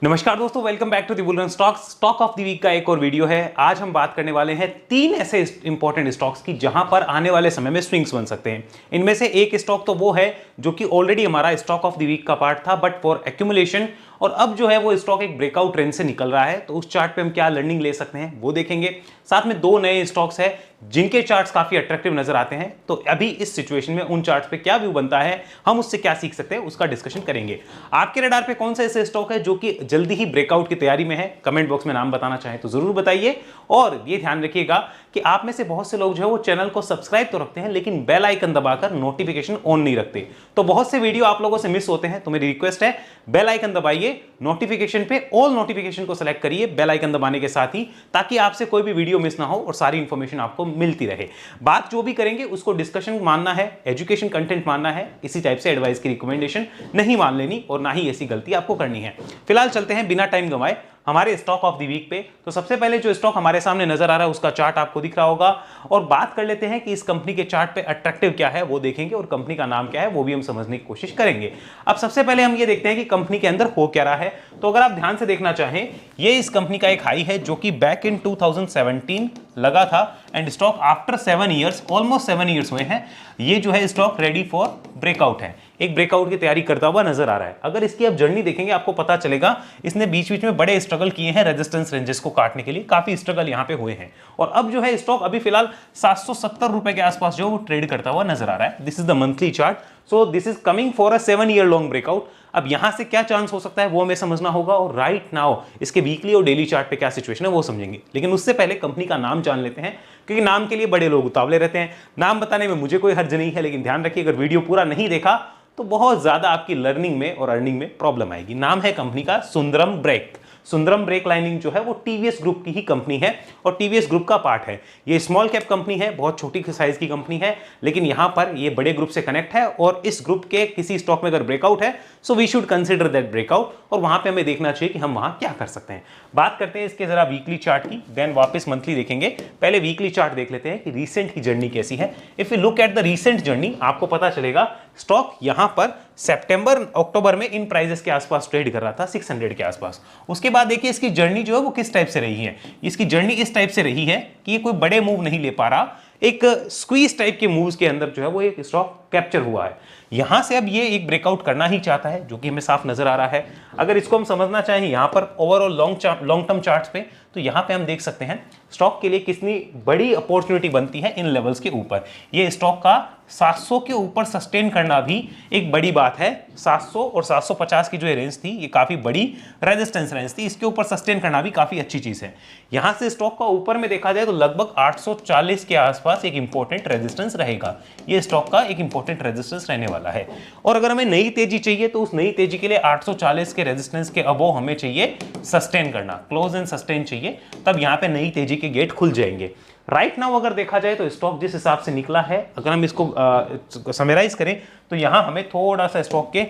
नमस्कार दोस्तों, welcome back to the bull run stock of the week का एक और वीडियो है। आज हम बात करने वाले हैं तीन ऐसे इंपॉर्टेंट स्टॉक्स की जहां पर आने वाले समय में स्विंग्स बन सकते हैं। इनमें से एक स्टॉक तो वो है जो कि ऑलरेडी हमारा स्टॉक ऑफ द वीक का पार्ट था, बट फॉर एक्यूमुलेशन, और अब जो है वो स्टॉक एक ब्रेकआउट ट्रेंड से निकल रहा है। तो उस चार्ट पे हम क्या लर्निंग ले सकते हैं वो देखेंगे। साथ में दो नए स्टॉक्स है जिनके चार्ट्स काफी अट्रैक्टिव नजर आते हैं। तो अभी इस सिचुएशन में उन चार्ट्स पे क्या व्यू बनता है, हम उससे क्या सीख सकते हैं, उसका डिस्कशन करेंगे। आपके रडार पे कौन सा ऐसे स्टॉक है जो कि जल्दी ही ब्रेकआउट की तैयारी में है? कमेंट बॉक्स में नाम बताना चाहें तो जरूर बताइए। और ये ध्यान रखिएगा कि आप में से बहुत से लोग जो है वो चैनल को सब्सक्राइब तो रखते हैं लेकिन बेल आइकन दबाकर नोटिफिकेशन ऑन नहीं रखते। तो बहुत से वीडियो आप लोगों से मिस होते हैं, तो मेरी रिक्वेस्ट है बेल आइकन दबाइए, नोटिफिकेशन पे ऑल नोटिफिकेशन को सेलेक्ट करिए बेल आइकन दबाने के साथ ही, ताकि आपसे कोई भी वीडियो मिस ना हो और सारी इंफॉर्मेशन आपको मिलती रहे। बात जो भी करेंगे उसको डिस्कशन मानना है, एजुकेशन कंटेंट मानना है, इसी टाइप से एडवाइस की रिकमेंडेशन नहीं मान लेनी और ना ही ऐसी गलती आपको करनी है। फिलहाल चलते हैं बिना टाइम गंवाए हमारे स्टॉक ऑफ द वीक पे। तो सबसे पहले जो स्टॉक हमारे सामने नजर आ रहा है उसका चार्ट आपको दिख रहा होगा, और बात कर लेते हैं कि इस कंपनी के चार्ट पे अट्रैक्टिव क्या है वो देखेंगे और कंपनी का नाम क्या है वो भी हम समझने की कोशिश करेंगे। अब सबसे पहले हम ये देखते हैं कि कंपनी के अंदर हो क्या रहा है। तो अगर आप ध्यान से देखना चाहें, ये इस कंपनी का एक हाई है जो कि बैक इन 2017 लगा था, and stock after 7 years, almost 7 years हुए हैं, ये जो है स्टॉक रेडी फॉर ब्रेकआउट है, एक ब्रेकआउट की तैयारी करता हुआ नजर आ रहा है। अगर इसकी आप जर्नी देखेंगे आपको पता चलेगा इसने बीच बीच में बड़े स्ट्रगल किए हैं रेजिस्टेंस रेंजेस को काटने के लिए, काफी स्ट्रगल यहां पे हुए हैं। और अब जो है स्टॉक अभी फिलहाल 770 रुपए के आसपास जो वो ट्रेड करता हुआ नजर आ रहा है। This is the monthly chart, so this is coming for a 7 year long breakout. अब यहां से क्या चांस हो सकता है वो हमें समझना होगा, और राइट नाउ इसके वीकली और डेली चार्ट पे क्या सिचुएशन है वो समझेंगे। लेकिन उससे पहले कंपनी का नाम जान लेते हैं, क्योंकि नाम के लिए बड़े लोग उतावले रहते हैं। नाम बताने में मुझे कोई हर्ज नहीं है, लेकिन ध्यान रखिए अगर वीडियो पूरा नहीं देखा तो बहुत ज्यादा आपकी लर्निंग में और अर्निंग में प्रॉब्लम आएगी। नाम है कंपनी का Sundaram brake. Sundaram brake lining जो है वो टीवीएस ग्रुप की ही कंपनी है और टीवीएस ग्रुप का पार्ट है। ये स्मॉल कैप कंपनी है, बहुत छोटी साइज की कंपनी है, लेकिन यहां पर ये बड़े ग्रुप से कनेक्ट है, और इस ग्रुप के किसी स्टॉक में अगर ब्रेकआउट है so we should consider that breakout, और वहां पे हमें देखना चाहिए कि हम वहां क्या कर सकते हैं। बात करते हैं इसके जरा वीकली चार्ट की, देन वापस मंथली देखेंगे। पहले वीकली चार्ट देख लेते हैं कि रीसेंट की जर्नी कैसी है। If you look at the recent journey, आपको पता चलेगा स्टॉक यहां पर सितंबर अक्टूबर में इन प्राइसेस के आसपास ट्रेड कर रहा था 600 के आसपास। उसके बाद देखिए इसकी जर्नी जो है वो किस टाइप से रही है। इसकी जर्नी इस टाइप से रही है कि ये कोई बड़े मूव नहीं ले पा रहा, एक स्क्वीज टाइप के मूव्स के अंदर जो है वो एक स्टॉक कैप्चर हुआ है। यहां से अब ये एक ब्रेकआउट करना ही चाहता है, जो कि हमें साफ नजर आ रहा है। अगर इसको हम समझना चाहें यहां पर ओवरऑल लॉन्ग टर्म चार्ट्स पे, तो यहां पे हम देख सकते हैं स्टॉक के लिए कितनी बड़ी अपॉर्चुनिटी बनती है इन लेवल्स के ऊपर। ये स्टॉक का 700 के ऊपर सस्टेन करना भी एक बड़ी बात है। 700 और 750 की जो रेंज थी ये काफी बड़ी रेजिस्टेंस रेंज थी, इसके ऊपर सस्टेन करना भी काफी अच्छी चीज है। यहां से स्टॉक का ऊपर में देखा जाए तो लगभग 840 के आसपास एक इंपॉर्टेंट रेजिस्टेंस रहेगा। ये स्टॉक का एक इंपॉर्टेंट रेजिस्टेंस रहने वाला है, और अगर हमें नई तेजी चाहिए तो उस नई तेजी के लिए 840 के रेजिस्टेंस के अबोव हमें चाहिए सस्टेन करना, क्लोज एंड सस्टेन चाहिए, तब यहां पे नई तेजी के गेट खुल जाएंगे। राइट नाउ अगर देखा जाए तो स्टॉक जिस हिसाब से निकला है, अगर हम इसको समराइज करें तो यहां हमें थोड़ा सा स्टॉक के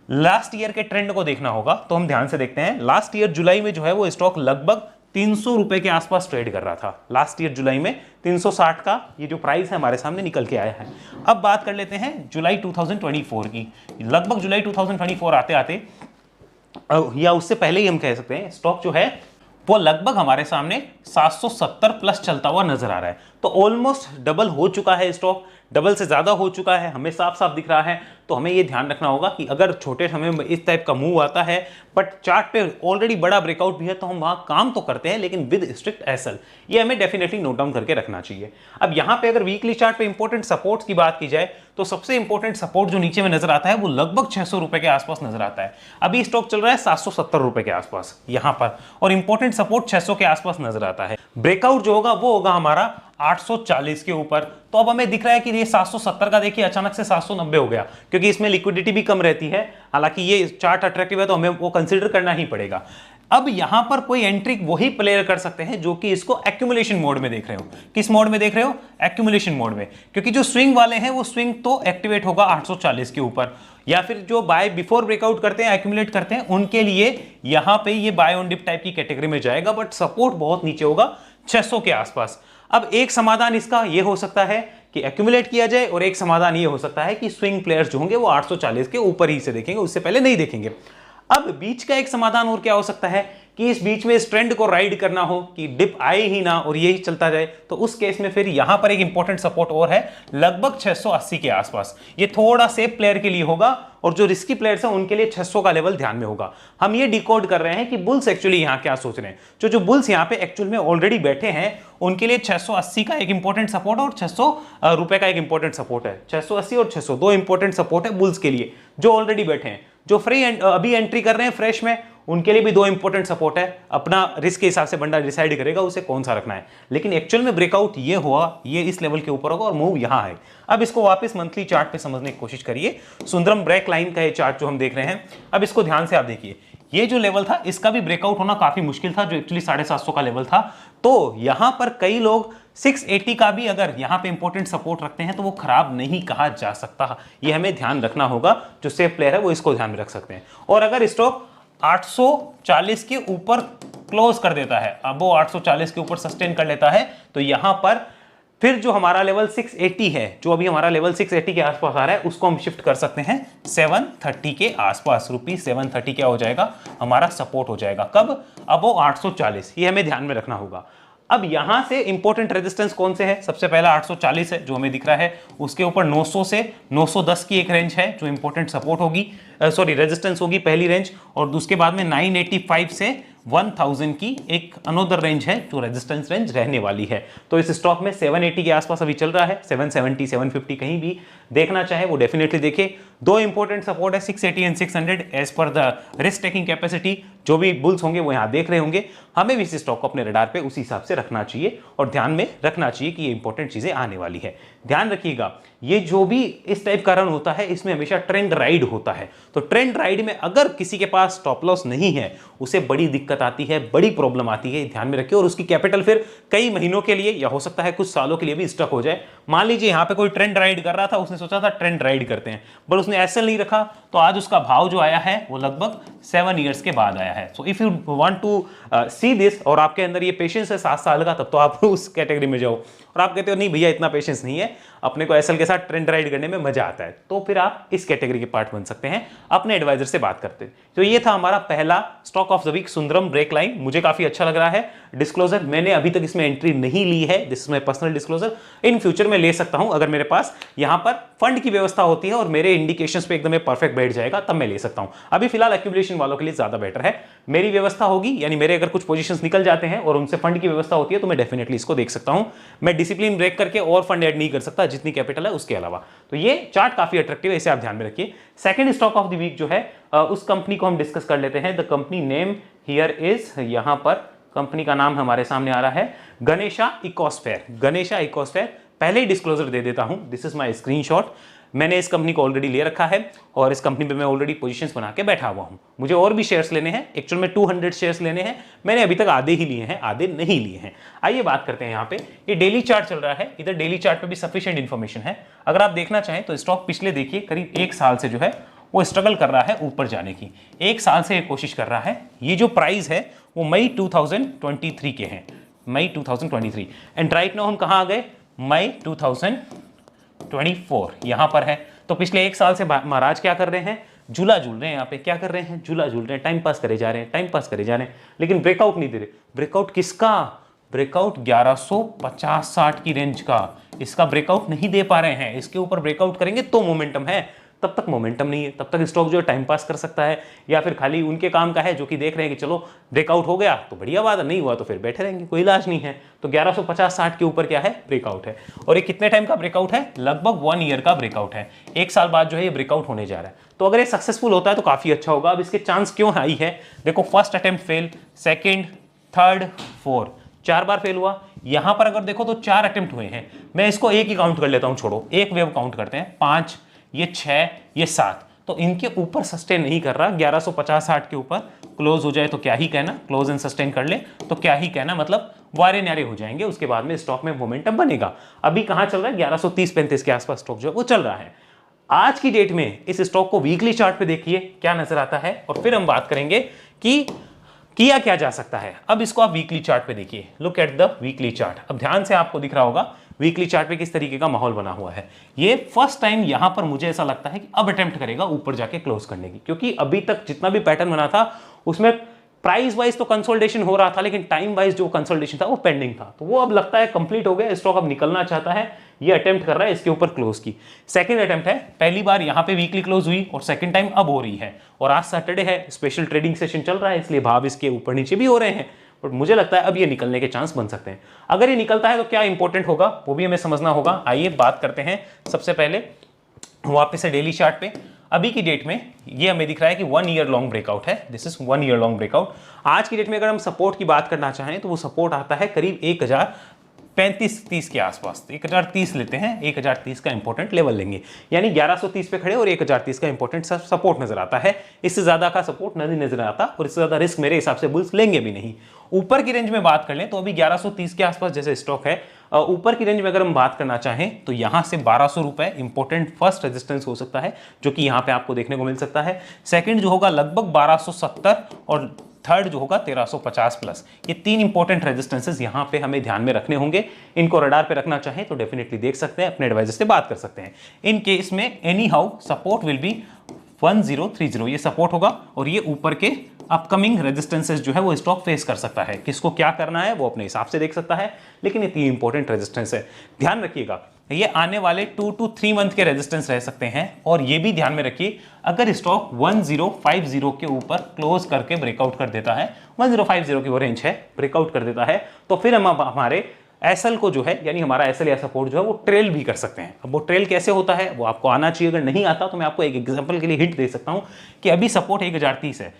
लास्ट ईयर के ट्रेंड को देखना होगा। तो हम ध्यान से देखते हैं, लास्ट ईयर जुलाई में जो है वो स्टॉक लगभग 300 रुपए के आसपास ट्रेड कर रहा था। लास्ट ईयर जुलाई में 360 का ये जो प्राइस है हमारे सामने निकल के आया है। अब बात कर लेते हैं जुलाई 2024 की। लगभग जुलाई 2024 आते आते, या उससे पहले ही हम कह सकते हैं, स्टॉक जो है वो लगभग हमारे सामने 770 प्लस चलता हुआ नजर आ रहा है। तो ऑलमोस्ट डबल हो चुका है स्टॉक, डबल से ज्यादा हो चुका है, हमें साफ साफ दिख रहा है। तो हमें यह ध्यान रखना होगा कि अगर छोटे समय में इस टाइप का मूव आता है बट चार्ट पे ऑलरेडी बड़ा ब्रेकआउट भी है, तो हम वहां काम तो करते हैं लेकिन विद स्ट्रिक्ट एसएल, ये हमें डेफिनेटली नोट डाउन करके रखना चाहिए। अब यहां पे अगर वीकली चार्ट पे इंपॉर्टेंट सपोर्ट्स की बात की जाए तो सबसे इंपॉर्टेंट सपोर्ट जो नीचे में नजर आता है वो लगभग 600 रुपए के आसपास नजर आता है। अभी स्टॉक चल रहा है 770 रुपए के आसपास यहां पर, और इंपॉर्टेंट सपोर्ट 600 के आसपास नजर आता है। ब्रेकआउट जो होगा वो होगा हमारा 840 के ऊपर। तो अब हमें दिख रहा है कि ये 770 का देखिए अचानक से 790 हो गया, क्योंकि इसमें लिक्विडिटी भी कम रहती है। हालांकि ये चार्ट अट्रैक्टिव है तो हमें वो कंसीडर करना ही पड़ेगा। अब यहां पर कोई एंट्री वही प्लेयर कर सकते हैं जो कि इसको एक्यूमुलेशन मोड में देख रहे हो। किस मोड में देख रहे हो? एक्यूमुलेशन मोड में, क्योंकि जो स्विंग वाले हैं वो स्विंग तो एक्टिवेट होगा 840 के ऊपर, या फिर जो बाय बिफोर ब्रेकआउट करते हैं, एक्यूमुलेट करते हैं, उनके लिए यहां पे ये बाय ऑन डिप टाइप की कैटेगरी में जाएगा, बट सपोर्ट बहुत नीचे होगा 600 के आसपास। अब एक समाधान इसका ये हो सकता है कि एक्यूमुलेट किया जाए, और एक समाधान ये हो सकता है कि स्विंग प्लेयर्स जो होंगे वो 840 के ऊपर ही से देखेंगे, उससे पहले नहीं देखेंगे। अब बीच का एक समाधान और क्या हो सकता है कि इस बीच में इस ट्रेंड को राइड करना हो कि डिप आए ही ना और यही चलता जाए, तो उस केस में फिर यहां पर एक इंपॉर्टेंट सपोर्ट और है लगभग 680 के आसपास। ये थोड़ा सेफ प्लेयर के लिए होगा और जो रिस्की प्लेयर्स हैं उनके लिए 600 का लेवल ध्यान में होगा। हम ये डिकोड कर रहे हैं कि बुल्स एक्चुअली यहां क्या सोच रहे हैं। जो बुल्स यहां पे एक्चुअल में ऑलरेडी बैठे हैं उनके लिए 680 का एक इंपॉर्टेंट सपोर्ट और 600 रुपए का एक इंपॉर्टेंट सपोर्ट है। 680 और 600 दो इंपॉर्टेंट सपोर्ट है बुल्स के लिए जो ऑलरेडी बैठे हैं। जो फ्री अभी एंट्री कर रहे हैं फ्रेश में उनके लिए भी दो इंपॉर्टेंट सपोर्ट है। अपना रिस्क के हिसाब से बंदा डिसाइड करेगा उसे कौन सा रखना है। लेकिन एक्चुअल में ब्रेकआउट ये हुआ, ये इस लेवल के ऊपर होगा और मूव यहां है। अब इसको वापस मंथली चार्ट पे समझने की कोशिश करिए। सुंदरम ब्रेक लाइन का ये चार्ट जो हम देख रहे हैं, अब इसको ध्यान से आप देखिए। ये जो लेवल था इसका भी ब्रेकआउट होना काफी मुश्किल था, जो एक्चुअली 750 का लेवल था। तो यहां पर कई लोग 680 का भी अगर यहां पे इंपॉर्टेंट सपोर्ट रखते हैं तो वो खराब नहीं कहा जा सकता। ये हमें ध्यान रखना होगा। जो सेफ प्लेयर है वो इसको ध्यान में रख सकते हैं। और अगर स्टॉक 840 के ऊपर क्लोज कर देता है, अब वो 840 के ऊपर सस्टेन कर लेता है, तो यहां पर फिर जो हमारा लेवल 680 है, जो अभी हमारा लेवल 680 के आसपास आ रहा है, उसको हम शिफ्ट कर सकते हैं 730 के आसपास। ₹730 क्या हो जाएगा, हमारा सपोर्ट हो जाएगा। कब, अब वो 840। ये हमें ध्यान में रखना होगा। अब यहां से इंपॉर्टेंट रेजिस्टेंस कौन से है, सबसे पहला 840 है जो हमें दिख रहा है। उसके ऊपर 900 से 910 की एक रेंज है जो इंपॉर्टेंट सपोर्ट होगी, सॉरी रेजिस्टेंस होगी पहली रेंज। और उसके बाद में 985 से 1000 की एक अनोदर रेंज है जो रेजिस्टेंस रेंज रहने वाली है। तो इस स्टॉक में 780 के आसपास अभी चल रहा है। 770 750 कहीं भी देखना चाहे वो डेफिनेटली देखे। दो इंपॉर्टेंट सपोर्ट है 680 and 600 as per the risk taking capacity. जो भी बुल्स होंगे वो यहां देख रहे होंगे। हमें भी इस स्टॉक को अपने रडार पे उसी हिसाब से रखना चाहिए और ध्यान में रखना चाहिए कि ये इंपॉर्टेंट चीजें आने वाली है। ध्यान रखिएगा, ये जो भी इस टाइप का रन होता है इसमें हमेशा ट्रेंड राइड होता है। तो ट्रेंड राइड में अगर किसी के पास स्टॉप लॉस नहीं है उसे बड़ी दिक्कत आती है, बड़ी प्रॉब्लम आती है, ध्यान में रखिए। और उसकी कैपिटल फिर कई महीनों के लिए या हो सकता है कुछ सालों के लिए भी स्टक हो जाए। मान लीजिए यहां पे कोई ट्रेंड राइड कर रहा था, उसने सोचा था ट्रेंड राइड करते हैं, पर उसने एसएल नहीं रखा, तो आज उसका भाव जो आया है वो लगभग 7 ईयर्स के बाद आया है। So if you want to see this और आपके अंदर ये पेशेंस है 7 साल का, तब तो आप उस कैटेगरी में जाओ। और आप कहते हो नहीं भैया इतना पेशेंस नहीं है, अपने को एसएल के साथ ट्रेंड राइड करने में मजा आता है, तो फिर आप इस कैटेगरी के पार्ट बन सकते हैं अपने एडवाइजर से बात करते हैं। तो ये था हमारा पहला stock of the week Sundaram brake line. मुझे काफी अच्छा लग रहा है। डिस्क्लोजर मैंने अभी तक इसमें एंट्री नहीं ली है, this is my personal disclosure. In future में ले सकता हूं अगर मेरे पास यहां पर फंड की व्यवस्था होती है और मेरे इंडिकेशंस पे एकदम परफेक्ट बैठ जाएगा, तब मैं ले सकता हूं। अभी फिलहाल एक्यूमुलेशन वालों के लिए ज्यादा बेटर है। मेरी व्यवस्था होगी, यानी मेरे अगर कुछ पोजीशंस निकल जाते हैं और उनसे फंड की व्यवस्था होती है तो मैं डेफिनेटली इसको देख सकता हूं। मैं डिसिप्लिन ब्रेक करके और फंड ऐड नहीं कर सकता जितनी कैपिटल है उसके अलावा। तो ये चार्ट काफी अट्रैक्टिव है, इसे आप ध्यान में रखिए। Second stock of the week जो है उस कंपनी को हम डिस्कस कर लेते हैं। The company name here is, यहां पर कंपनी का नाम हमारे सामने आ रहा है गणेशा इकोस्फेयर। गणेशा इकोस्फेयर पहले ही डिस्क्लोजर दे देता हूं, दिस इज माय स्क्रीनशॉट। मैंने इस कंपनी को ऑलरेडी ले रखा है और इस कंपनी पे मैं ऑलरेडी पोजीशंस बना के बैठा हुआ हूं। मुझे और भी शेयर्स लेने हैं, एक्चुअल में 200 शेयर्स लेने हैं। मैंने अभी तक आधे ही लिए हैं, आधे नहीं लिए हैं। आइए बात करते हैं। यहाँ पे ये डेली चार्ट चल रहा है, इधर डेली चार्ट पे भी सफिशिएंट इंफॉर्मेशन है। अगर आप देखना चाहें तो स्टॉक पिछले देखिए करीब 1 साल से जो है वो स्ट्रगल कर रहा है ऊपर जाने की। 1 साल से ये कोशिश कर रहा है। ये जो प्राइस है वो मई 2023 के हैं, मई 2023। एंड राइट नाउ हम कहाँ आ गए, मई 2024 यहां पर है। तो पिछले 1 साल से महाराज क्या कर रहे हैं, झूला झूल रहे हैं। यहाँ पे क्या कर रहे हैं, झूला झूल रहे हैं, टाइम पास करे जा रहे हैं, टाइम पास करे जा रहे हैं, लेकिन ब्रेकआउट नहीं दे रहे। ब्रेकआउट किसका, ब्रेकआउट 1150-60 की रेंज का, इसका ब्रेकआउट नहीं दे पा रहे हैं। इसके ऊपर ब्रेकआउट करेंगे तो मोमेंटम है, तब तक मोमेंटम नहीं है। तब तक स्टॉक जो है टाइम पास कर सकता है या फिर खाली उनके काम का है जो कि देख रहे हैं कि चलो ब्रेकआउट हो गया तो बढ़िया बात है, नहीं हुआ तो फिर बैठे रहेंगे, कोई इलाज नहीं है। तो 1150-60 के ऊपर क्या है, ब्रेकआउट है। और ये कितने टाइम का ब्रेकआउट है, लगभग 1 ईयर का ब्रेकआउट है। 1 साल बाद जो है ये ब्रेकआउट होने जा रहा है। तो अगर ये सक्सेसफुल होता है तो काफी अच्छा होगा। अब इसके चांस क्यों हाई है, देखो first attempt fail, second, third, fourth, 4 बार फेल हुआ। यहां पर अगर देखो तो 4 अटेम्प्ट हुए हैं। मैं इसको एक ही काउंट कर लेता हूं, छोड़ो एक वेव काउंट करते हैं। 5, ये 6, ये 7, तो इनके ऊपर सस्टेन नहीं कर रहा। 1150-60 के ऊपर क्लोज हो जाए तो क्या ही कहना, क्लोज एंड सस्टेन कर ले तो क्या ही कहना, मतलब वारे न्यारे हो जाएंगे। उसके बाद में स्टॉक में मोमेंटम बनेगा। अभी कहां चल रहा है, 1130-35 के आसपास स्टॉक जो है वो चल रहा है। आज की डेट में इस स्टॉक को वीकली चार्ट पे देखिए क्या नजर आता है और फिर हम बात करेंगे कि किया क्या जा सकता है। अब इसको आप वीकली चार्ट पे देखिए, look at the weekly chart. अब ध्यान से आपको दिख रहा होगा वीकली चार्ट पे किस तरीके का माहौल बना हुआ है। ये फर्स्ट टाइम यहां पर मुझे ऐसा लगता है कि अब अटेम्प्ट करेगा ऊपर जाके क्लोज करने की, क्योंकि अभी तक जितना भी पैटर्न बना था उसमें प्राइस वाइज तो कंसोलिडेशन हो रहा था, लेकिन टाइम वाइज जो कंसोलिडेशन था वो पेंडिंग था। तो वो अब लगता है कंप्लीट हो गया, स्टॉक अब निकलना चाहता है, ये अटेम्प्ट कर रहा है इसके ऊपर क्लोज की। सेकंड अटेम्प्ट है, पहली बार यहां पे वीकली क्लोज हुई और सेकंड टाइम अब हो रही है। और आज सैटरडे है, स्पेशल ट्रेडिंग सेशन चल रहा है, इसलिए भाव इसके ऊपर नीचे भी हो रहे हैं, बट मुझे लगता है अब ये निकलने के चांस बन सकते हैं। अगर ये निकलता है तो क्या इंपॉर्टेंट होगा वो भी हमें समझना होगा। आइए बात करते हैं सबसे पहले वापस से डेली चार्ट पे। अभी की डेट में ये हमें दिख रहा है कि 1 ईयर लॉन्ग ब्रेकआउट है, this is 1 year long breakout. आज की डेट में अगर हम सपोर्ट की बात करना चाहें तो वो सपोर्ट आता है करीब 1035-30 के आसपास। 1030 लेते हैं, 1030 का इंपॉर्टेंट लेवल लेंगे, यानी 1130 पे खड़े और 1030 का इंपॉर्टेंट सपोर्ट नजर आता है। इससे ज्यादा का सपोर्ट नहीं नजर आता और इससे ज्यादा रिस्क मेरे हिसाब से बुल्स लेंगे भी नहीं। ऊपर की रेंज में बात कर लें तो अभी 1130 के आसपास जैसे स्टॉक है। ऊपर की रेंज में अगर हम बात करना चाहें तो यहां से 1200 रुपए इंपॉर्टेंट फर्स्ट रेजिस्टेंस हो सकता है, जो कि यहां पे आपको देखने को मिल सकता है। सेकंड जो होगा लगभग 1270 और थर्ड जो होगा 1350 प्लस। ये तीन इंपॉर्टेंट रेजिस्टेंसेस यहां पे हमें ध्यान में रखने होंगे। इनको रडार पे रखना चाहें तो डेफिनेटली देख सकते हैं, अपने एडवाइजर से बात कर सकते हैं। इन केस में any how support will be 1030, ये सपोर्ट होगा और ये ऊपर के अपकमिंग रेजिस्टेंसेस जो है वो स्टॉक फेस कर सकता है। किसको क्या करना है वो अपने हिसाब से देख सकता है, लेकिन ये तीन इंपॉर्टेंट रेजिस्टेंस है, ध्यान रखिएगा। ये आने वाले 2 to 3 मंथ के रेजिस्टेंस रह सकते हैं। और ये भी ध्यान में रखिए, अगर स्टॉक 1050 के ऊपर क्लोज करके ब्रेकआउट कर देता है, 1050 की वो रेंज है, ब्रेकआउट कर देता है, तो फिर हम हमारे एसएल को जो है, यानी हमारा एसएल या सपोर्ट जो है वो ट्रेल भी कर सकते हैं। अब वो ट्रेल कैसे होता है वो आपको आना चाहिए, अगर नहीं आता तो मैं आपको एक एग्जांपल के लिए हिंट दे सकता हूं कि अभी सपोर्ट 1030 है,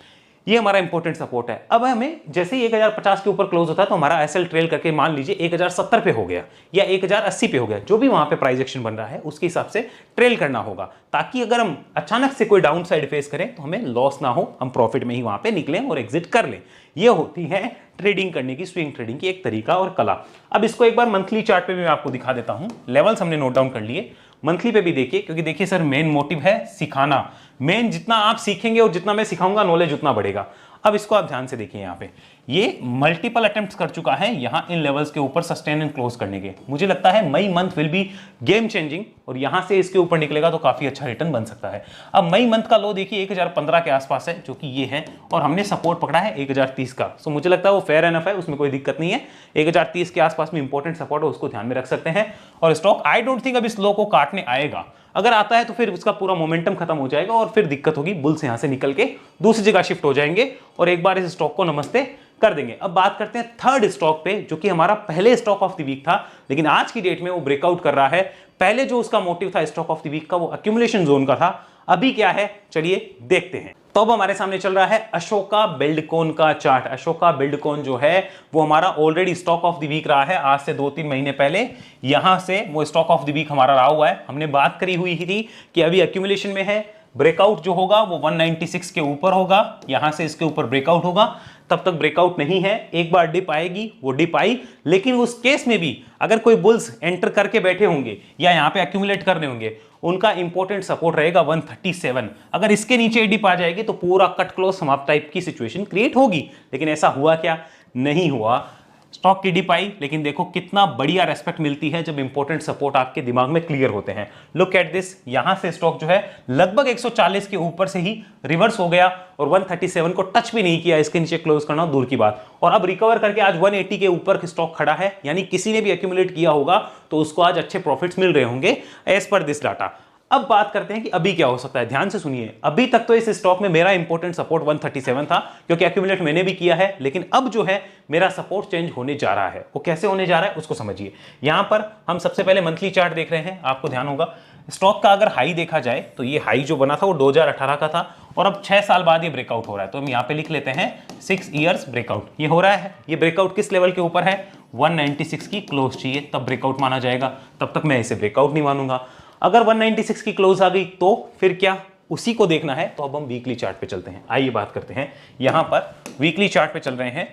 ये हमारा इंपॉर्टेंट सपोर्ट है। अब हमें जैसे ही 1050 के ऊपर क्लोज होता है तो हमारा एसएल ट्रेल करके मान लीजिए 1070 पे हो गया या 1080 पे हो गया, जो भी वहां पे प्राइस एक्शन बन रहा है उसके हिसाब से ट्रेल करना होगा, ताकि अगर हम अचानक से कोई डाउन साइड फेस करें तो हमें लॉस ना हो, हम प्रॉफिट में ही वहां पे निकलें और एग्जिट कर लें। ये होती है ट्रेडिंग करने की, स्विंग ट्रेडिंग की एक तरीका और कला। अब इसको एक बार मंथली चार्ट पे भी मैं आपको दिखा देता हूं। लेवल्स हमने नोट डाउन कर लिए, मंथली पे भी देखिए, क्योंकि देखिए सर मेन मोटिव है सिखाना। मेन जितना आप सीखेंगे और जितना मैं सिखाऊंगा नॉलेज उतना बढ़ेगा। अब इसको आप ध्यान से देखिए, यहाँ पे ये मल्टीपल अटेम्प्ट्स कर चुका है यहाँ इन लेवल्स के ऊपर सस्टेन एंड क्लोज करने के। मुझे लगता है May month will be game changing और यहां से इसके ऊपर निकलेगा तो काफी अच्छा रिटर्न बन सकता है। अब मई मंथ का लो देखिए 1015 के आसपास है, जो कि ये है, और हमने सपोर्ट पकड़ा है 1030 का। सो मुझे लगता है वो फेयर एनफ है, उसमें कोई दिक्कत नहीं है। 1030 के आसपास में इंपॉर्टेंट सपोर्ट है, उसको ध्यान में रख सकते हैं। और स्टॉक आई डोंट थिंक अब इस लो को काटने आएगा, अगर आता है तो फिर उसका पूरा मोमेंटम खत्म हो जाएगा और फिर दिक्कत होगी, बुल्स यहां से निकल के दूसरी जगह शिफ्ट हो जाएंगे और एक बार इस स्टॉक को नमस्ते कर देंगे। अब बात करते हैं थर्ड स्टॉक पे, जो कि हमारा पहले स्टॉक ऑफ द वीक था, लेकिन आज की डेट में वो ब्रेकआउट कर रहा है। पहले जो उसका मोटिव था स्टॉक ऑफ द वीक का वो एक्यूमुलेशन जोन का था, अभी क्या है चलिए देखते हैं। तो अब हमारे सामने चल रहा है अशोका बिल्डकॉन का चार्ट। अशोका बिल्डकॉन जो है वो हमारा already stock of the week रहा है, आज से 2-3 महीने पहले यहां से वो स्टॉक ऑफ द वीक हमारा रहा हुआ है। हमने बात करी हुई थी कि अभी एक्यूमुलेशन में है, ब्रेकआउट जो होगा वो 196 के ऊपर होगा, यहां से इसके ऊपर ब्रेकआउट होगा, तब तक ब्रेकआउट नहीं है। एक बार डिप आएगी, वो डिप आई, लेकिन उस केस में भी अगर कोई बुल्स एंटर करके बैठे होंगे या यहां पे एक्यूमुलेट करने होंगे, उनका इंपॉर्टेंट सपोर्ट रहेगा 137। अगर इसके नीचे डिप आ जाएगी तो पूरा कट क्लोज समाप्त टाइप की सिचुएशन क्रिएट होगी, लेकिन ऐसा हुआ क्या? नहीं हुआ। स्टॉक की डिप आई, लेकिन देखो कितना बढ़िया रेस्पेक्ट मिलती है जब इंपॉर्टेंट सपोर्ट आपके दिमाग में क्लियर होते हैं। लुक एट दिस, यहां से स्टॉक जो है लगभग 140 के ऊपर से ही रिवर्स हो गया और 137 को टच भी नहीं किया, इसके नीचे क्लोज करना दूर की बात। और अब रिकवर करके आज 180 के ऊपर स्टॉक खड़ा है, यानी किसी ने भी एक्यूमुलेट किया होगा तो उसको आज अच्छे प्रॉफिट्स मिल रहे होंगे एज पर दिस डाटा। अब बात करते हैं कि अभी क्या हो सकता है, ध्यान से सुनिए। अभी तक तो इस स्टॉक में मेरा इंपॉर्टेंट सपोर्ट 137 था, क्योंकि एक्यूमुलेट मैंने भी किया है, लेकिन अब जो है मेरा सपोर्ट चेंज होने जा रहा है। वो कैसे होने जा रहा है उसको समझिए। यहां पर हम सबसे पहले मंथली चार्ट देख रहे हैं, आपको ध्यान होगा स्टॉक का अगर हाई देखा जाए तो ये हाई जो बना था वो 2018 का था और अब 6 साल बाद ये ब्रेकआउट हो रहा है। तो हम यहाँ पे लिख लेते हैं 6 इयर्स ब्रेकआउट ये हो रहा है। ये ब्रेकआउट किस लेवल के ऊपर है? 196 की क्लोज चाहिए तब ब्रेकआउट माना जाएगा, तब तक मैं इसे ब्रेकआउट नहीं मानूंगा। अगर 196 की क्लोज आ गई तो फिर क्या, उसी को देखना है। तो अब हम वीकली चार्ट पे चलते हैं, आइए बात करते हैं। यहां पर वीकली चार्ट पे चल रहे हैं।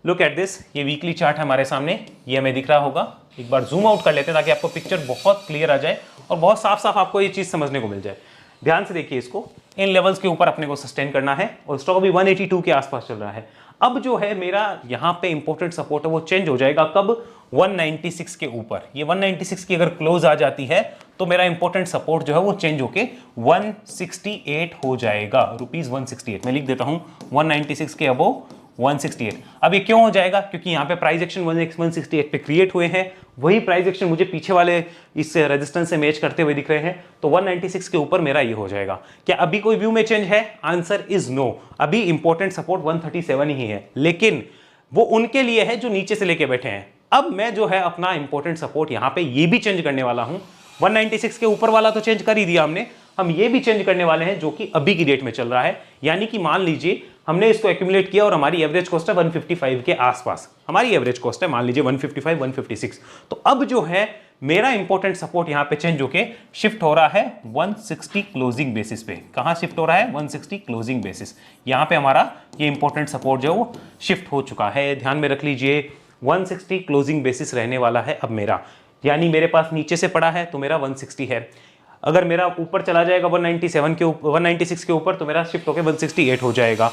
लुक एट दिस, ये वीकली चार्ट हमारे सामने, ये हमें दिख रहा होगा। एक बार जूम आउट कर लेते हैं ताकि आपको पिक्चर बहुत क्लियर आ जाए और बहुत साफ साफ आपको ये चीज समझने को मिल जाए। ध्यान से देखिए इसको, इन लेवल्स के ऊपर अपने को सस्टेन करना है और स्टॉक अभी 182 के आसपास चल रहा है। अब जो है मेरा यहाँ पे इंपॉर्टेंट सपोर्ट है वो चेंज हो जाएगा कब? 196 के ऊपर, ये 196 की अगर क्लोज आ जाती है तो मेरा इंपॉर्टेंट सपोर्ट जो है वो चेंज होके 168 हो जाएगा, ₹168। मैं लिख देता हूं 196 के अबो 168। अब ये क्यों हो जाएगा? क्योंकि यहाँ पे प्राइस एक्शन 168 पे क्रिएट हुए हैं, वही प्राइस एक्शन मुझे पीछे वाले इस रेजिस्टेंस से मैच करते हुए दिख रहे हैं, तो 196 के ऊपर मेरा ये हो जाएगा। क्या अभी कोई व्यू में चेंज है? Answer is no. अभी इंपॉर्टेंट सपोर्ट 137 ही है, लेकिन वो उनके लिए है जो नीचे से लेके बैठे हैं। अब मैं जो है अपना इंपॉर्टेंट सपोर्ट यहां पे ये भी चेंज करने वाला हूं। 196 के ऊपर वाला तो चेंज कर ही दिया हमने, हम ये भी चेंज करने वाले हैं जो कि अभी की डेट में चल रहा है। यानी कि मान लीजिए हमने इसको एक्यूमुलेट किया और हमारी एवरेज कॉस्ट है 155 के आसपास, हमारी एवरेज कॉस्ट है मान लीजिए 155 156। तो अब जो है मेरा इंपॉर्टेंट सपोर्ट यहां पे चेंज होके शिफ्ट हो रहा है 160 क्लोजिंग बेसिस पे। कहां शिफ्ट हो रहा है? 160 क्लोजिंग बेसिस। यहां पे हमारा ये इंपॉर्टेंट सपोर्ट जो है वो शिफ्ट हो चुका है। ध्यान में रख लीजिए 160 क्लोजिंग बेसिस रहने वाला है अब मेरा, यानी मेरे पास नीचे से पड़ा है तो मेरा 160 है। अगर मेरा ऊपर चला जाएगा 197 के ऊपर, 196 के ऊपर, तो मेरा शिफ्ट होकर 168 हो जाएगा।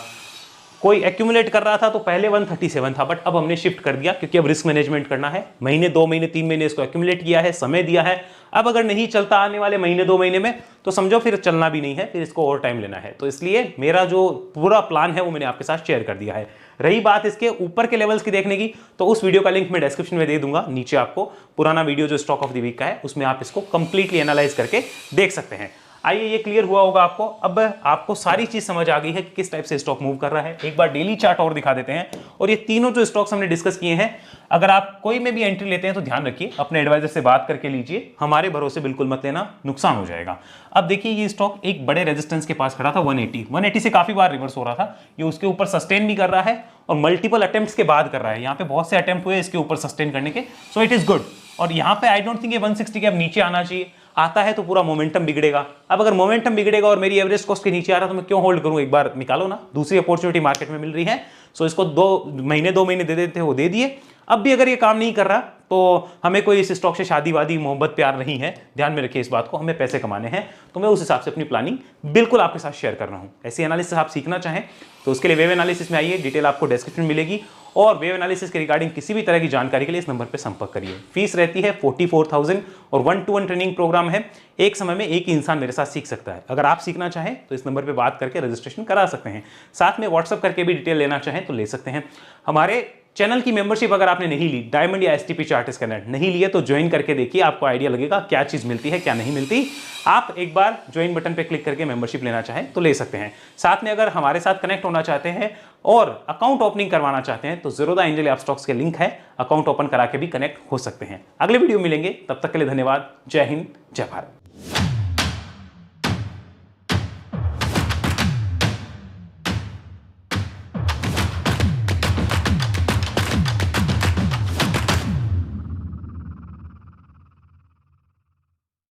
कोई एक्यूमुलेट कर रहा था तो पहले 137 था, बट अब हमने शिफ्ट कर दिया क्योंकि अब रिस्क मैनेजमेंट करना है। महीने 2 महीने 3 महीने इसको एक्यूमुलेट किया है, समय दिया है। अब अगर नहीं चलता आने वाले महीने 2 महीने में तो समझो फिर चलना भी नहीं है, फिर इसको और टाइम लेना है। तो इसलिए मेरा जो पूरा प्लान है वो मैंने आपके साथ शेयर कर दिया है। रही बात इसके ऊपर के लेवल्स की देखने की, तो उस वीडियो का लिंक मैं डिस्क्रिप्शन में दे दूंगा नीचे। आपको पुराना वीडियो जो स्टॉक ऑफ द वीक का है उसमें आप इसको कंप्लीटली एनालाइज करके देख सकते हैं। आइए, ये क्लियर हुआ होगा आपको। अब आपको सारी चीज समझ आ गई है कि किस टाइप से स्टॉक मूव कर रहा है। एक बार डेली चार्ट और दिखा देते हैं। और ये तीनों जो स्टॉक्स हमने डिस्कस किए हैं, अगर आप कोई में भी एंट्री लेते हैं तो ध्यान रखिए, अपने एडवाइजर से बात करके लीजिए, हमारे भरोसे बिल्कुल मत लेना, नुकसान हो जाएगा। अब देखिए, ये स्टॉक एक बड़े रेजिस्टेंस के पास खड़ा था 180 से काफी बार रिवर्स हो रहा था। ये उसके ऊपर सस्टेन भी कर रहा है और मल्टीपल अटेम्प्ट्स के बाद कर रहा है। यहाँ पे बहुत से अटेम्प्ट हुए इसके ऊपर सस्टेन करने के, सो इट इज गुड। और यहाँ पे आई डोंट थिंक ये 160 के अब नीचे आना चाहिए। आता है तो पूरा मोमेंटम बिगड़ेगा। अब अगर मोमेंटम बिगड़ेगा और मेरी एवरेज कॉस्ट के नीचे आ रहा तो मैं क्यों होल्ड करूं? एक बार निकालो ना, दूसरी अपॉर्चुनिटी मार्केट में मिल रही है। सो इसको 2 महीने दे देते वो दे दिए। अब भी अगर ये काम नहीं कर रहा तो हमें कोई इस स्टॉक से शादी वादी मोहब्बत प्यार नहीं है। ध्यान में रखिए इस बात को, हमें पैसे कमाने हैं। तो मैं उस हिसाब से अपनी प्लानिंग बिल्कुल आपके साथ शेयर कर रहा हूं। ऐसी एनालिसिस आप सीखना चाहें तो उसके लिए वेव एनालिसिस में आइए, डिटेल आपको डिस्क्रिप्शन मिलेगी। और वेव एनालिसिस के रिगार्डिंग किसी भी तरह की जानकारी के लिए इस नंबर पर संपर्क करिए। फीस रहती है 44,000 और 1-to-1 ट्रेनिंग प्रोग्राम है। एक समय में एक ही इंसान मेरे साथ सीख सकता है। अगर आप सीखना चाहें तो इस नंबर पर बात करके रजिस्ट्रेशन करा सकते हैं। साथ में व्हाट्सअप करके भी डिटेल लेना चाहें तो ले सकते हैं। हमारे चैनल की मेंबरशिप अगर आपने नहीं ली, डायमंड या एसटीपी चार्ट स्कैनर नहीं लिए, तो ज्वाइन करके देखिए, आपको आइडिया लगेगा क्या चीज मिलती है क्या नहीं मिलती। आप एक बार ज्वाइन बटन पे क्लिक करके मेंबरशिप लेना चाहें तो ले सकते हैं। साथ में अगर हमारे साथ कनेक्ट होना चाहते हैं और अकाउंट ओपनिंग करवाना चाहते हैं तो ज़ीरोधा एंजल ऐप स्टॉक्स के लिंक है, अकाउंट ओपन करा के भी कनेक्ट हो सकते हैं। अगले वीडियो मिलेंगे, तब तक के लिए धन्यवाद। जय हिंद, जय भारत।